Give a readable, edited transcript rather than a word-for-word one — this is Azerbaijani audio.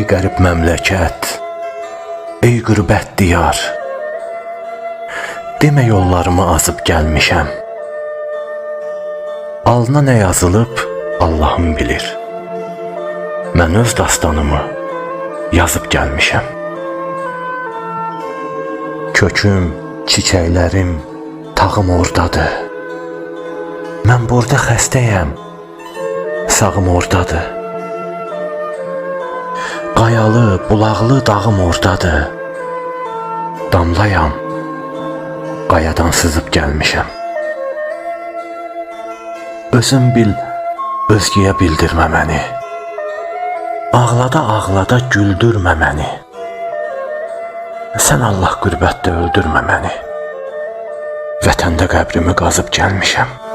Ey qərib məmləkət, ey qürbət diyar, demə yollarımı azıb gəlmişəm. Alnına nə yazılıb, Allahım bilir. Mən öz dastanımı yazıb gəlmişəm. Köküm, çiçəklərim, tağım oradadır. Mən burada xəstəyəm, sağım oradadır. Qayalı, bulaqlı dağım oradadır. Damlayam, qayadan sızıb gəlmişəm. Özün bil, özgəyə bildirmə məni. Ağlada güldürmə məni. Sən Allah qürbətdə öldürmə məni. Vətəndə qəbrimi qazıb gəlmişəm.